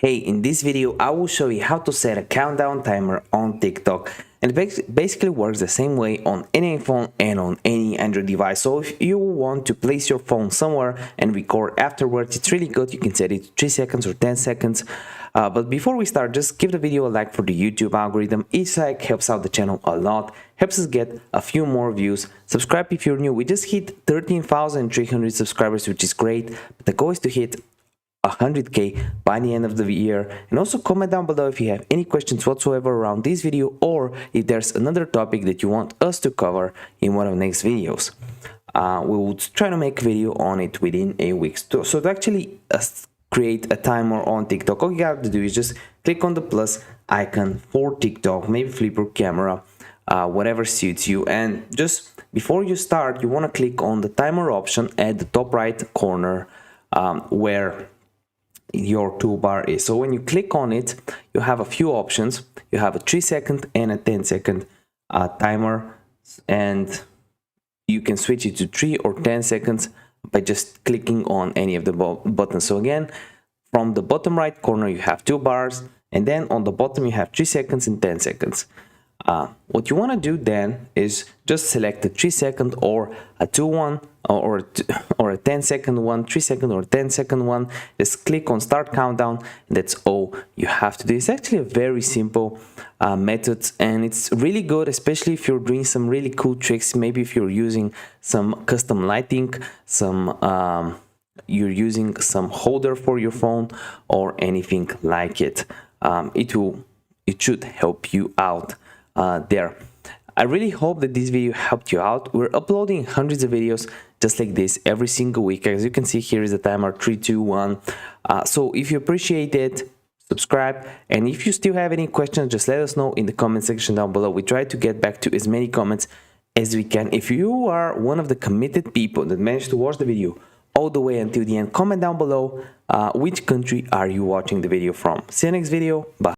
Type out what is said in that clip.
Hey, in this video I will show you how to set a countdown timer on TikTok, and it basically works the same way on any iPhone and on any Android device. So if you want to place your phone somewhere and record afterwards, it's really good. You can set it to 3 seconds or 10 seconds. But before we start, just give the video a like for the YouTube algorithm. Each like helps out the channel a lot, helps us get a few more views. Subscribe if you're new. We just hit 13,300 subscribers, which is great. But the goal is to hit 100k by the end of the year. And also comment down below if you have any questions whatsoever around this video, or if there's another topic that you want us to cover in one of the next videos. We will try to make a video on it within a week. So to actually create a timer on TikTok, all you have to do is just click on the plus icon for TikTok, maybe flip your camera, whatever suits you. And just before you start, you want to click on the timer option at the top right corner, where your toolbar is. So when you click on it, you have a few options. You have a 3-second and a 10-second timer, and you can switch it to 3 or 10 seconds by just clicking on any of the buttons. So again, from the bottom right corner you have 2 bars, and then on the bottom you have 3 seconds and 10 seconds. What you want to do then is just select a 3-second or a 2-1 or a 10-second one, 3-second or 10-second one. Just click on start countdown, and that's all you have to do. It's actually a very simple method, and it's really good, especially if you're doing some really cool tricks. Maybe if you're using some custom lighting, you're using some holder for your phone or anything like it. It should help you out there. I really hope that this video helped you out. We're uploading hundreds of videos just like this every single week. As you can see, here is the timer 3, 2, 1. So if you appreciate it, subscribe, and if you still have any questions, just let us know in the comment section down below. We try to get back to as many comments as we can. If you are one of the committed people that managed to watch the video all the way until the end, comment down below which country are you watching the video from. See you next video. Bye.